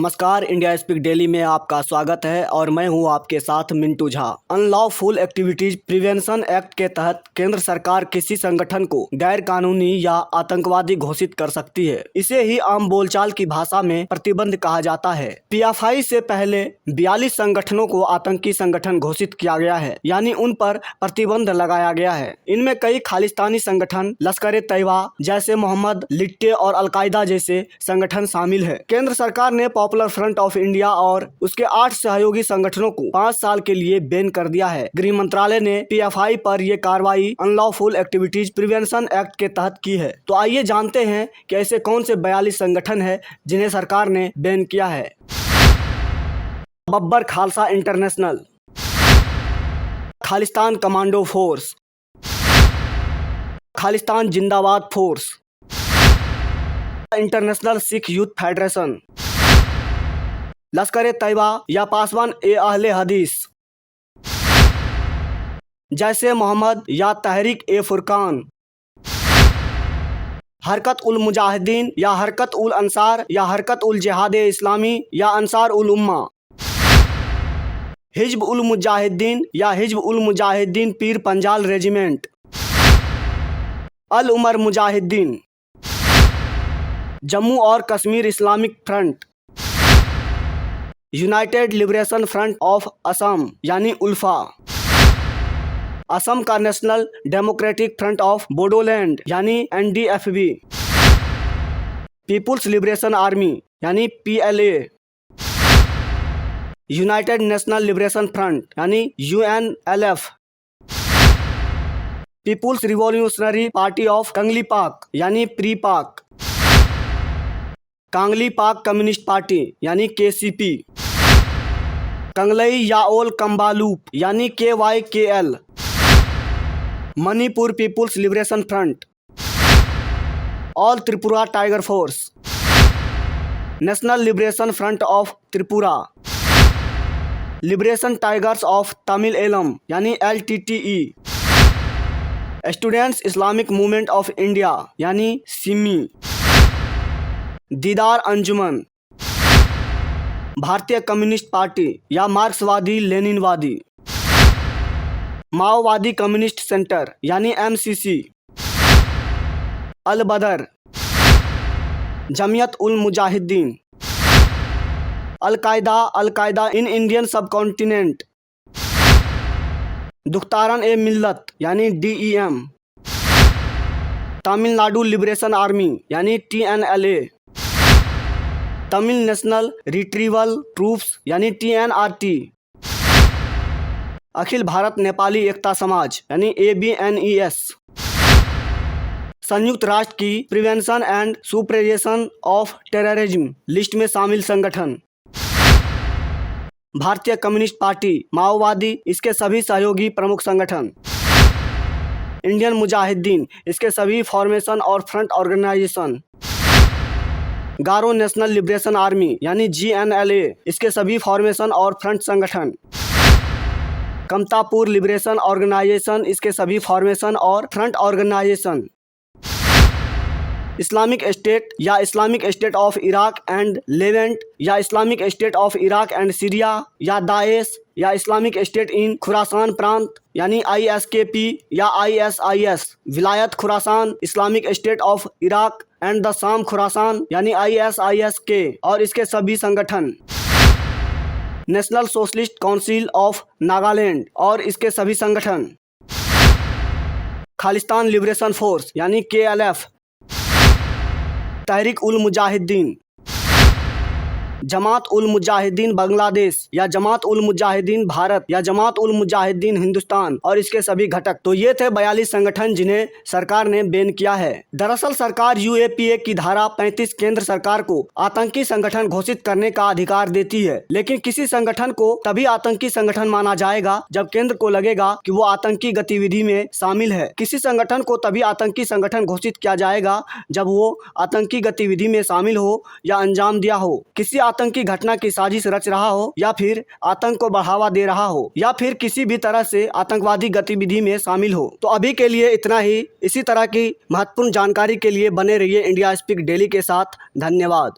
नमस्कार, India speak daily में आपका स्वागत है और मैं हूं आपके साथ Mintu Jha. Unlawful activities prevention act के तहत केंद्र सरकार किसी संगठन को गैर कानूनी या आतंकवादी घोषित कर सकती है। इसे ही आम बोलचाल की भाषा में प्रतिबंध कहा जाता है। पीएफआई से पहले 42 संगठनों को आतंकी संगठन घोषित किया गया है, यानी उन पर प्रतिबंध लगाया गया है। इनमें कई खालिस्तानी संगठन, लश्कर-ए-तैयबा, जैश ए मोहम्मद, लिट्टे और अलकायदा जैसे संगठन शामिल है। केंद्र सरकार ने पॉपुलर फ्रंट ऑफ इंडिया और उसके 8 सहयोगी संगठनों को 5 साल के लिए बैन कर दिया है। गृह मंत्रालय ने पीएफआई पर यह कार्रवाई अनलॉफुल एक्टिविटीज प्रिवेंशन एक्ट के तहत की है। तो आइए जानते हैं कि ऐसे कौन से 42 संगठन है जिन्हें सरकार ने बैन किया है। Babbar Khalsa international, Khalistan commando force, Khalistan Zindabad force, international Sikh youth federation, Lashkar-e-Taiba या पासवान ए अहले हदीस, जैश ए मोहम्मद या तहरीक ए फुरकान, हरकत उल मुजाहिदीन या हरकत उल अंसार या हरकत उल जिहाद ए इस्लामी या अंसार उल उम्मा, हिज्ब उल मुजाहिदीन या हिज्ब उल मुजाहिदीन पीर पंजाल रेजिमेंट, अल उमर मुजाहिदीन, जम्मू और Kashmir Islamic front, united liberation front of Assam यानी उल्फा, असम का national democratic front of Bodoland यानी एनडीएफबी, पीपुल्स लिबरेशन आर्मी यानी PLA, united national liberation front यानी UNLF, people's revolutionary party of Kangleipak यानी PREPAK, Kangleipak communist party यानी KCP, Kanglei Yaol Kanbalup यानी KYKL, Manipur people's liberation front, all Tripura tiger force, national liberation front of Tripura, liberation tigers of Tamil Eelam यानी LTTE, students Islamic movement of India यानी SIMI, दीदार अंजुमन, भारतीय communist party या मार्क्सवादी लेनिनवादी, माओवादी कम्युनिस्ट सेंटर यानी एमसीसी, अल बदर, Jamiat ul Mujahideen, al Qaeda in Indian सब कॉन्टिनेंट, दुख्तारन ए मिल्लत यानी डीईएम, तमिलनाडु लिबरेशन आर्मी यानी टीएनएलए, तमिल नेशनल रिट्रीवल ट्रूप्स यानी टीएनआरटी, अखिल भारत नेपाली एकता समाज यानी एबीएनईएस, संयुक्त राष्ट्र की prevention and suppression of terrorism list में शामिल संगठन, भारतीय कम्युनिस्ट पार्टी, माओवादी इसके सभी सहयोगी प्रमुख संगठन, इंडियन मुजाहिदीन इसके सभी फॉर्मेशन और फ्रंट ऑर्गेनाइजेशन, गारो नेशनल लिबरेशन आर्मी यानी जीएनएलए इसके सभी फॉर्मेशन और फ्रंट संगठन, कमतापुर लिबरेशन ऑर्गेनाइजेशन इसके सभी फॉर्मेशन और फ्रंट ऑर्गेनाइजेशन, इस्लामिक स्टेट या Islamic state of Iraq and Levant या Islamic state of Iraq and Syria या दाएश या इस्लामिक स्टेट इन खुरासान प्रांत यानी आईएसकेपी या आईएसआईएस, विलायत Khorasan, Islamic state of Iraq and the शाम खुरासान यानी आईएसआईएस के और इसके सभी संगठन, national socialist council of Nagaland और इसके सभी संगठन, खालिस्तान लिबरेशन फोर्स यानी केएलएफ, तहरीक उल मुजाहिदीन, जमात उल मुजाहिदीन बांग्लादेश या जमात उल मुजाहिदीन भारत या जमात उल मुजाहिदीन हिंदुस्तान और इसके सभी घटक। तो ये थे 42 संगठन जिन्हें सरकार ने बैन किया है। दरअसल सरकार यूएपीए की धारा 35 केंद्र सरकार को आतंकी संगठन घोषित करने का अधिकार देती है, लेकिन किसी संगठन को तभी आतंकी संगठन माना जाएगा जब केंद्र को लगेगा कि वो आतंकी गतिविधि में शामिल है। किसी संगठन को तभी आतंकी संगठन घोषित किया जाएगा जब वो आतंकी गतिविधि में शामिल हो या अंजाम दिया हो, किसी आतंकी घटना की साजिश रच रहा हो या फिर आतंक को बढ़ावा दे रहा हो या फिर किसी भी तरह से आतंकवादी गतिविधि में शामिल हो। तो अभी के लिए इतना ही। इसी तरह की महत्वपूर्ण जानकारी के लिए बने रहिए इंडिया स्पीक डेली के साथ। धन्यवाद।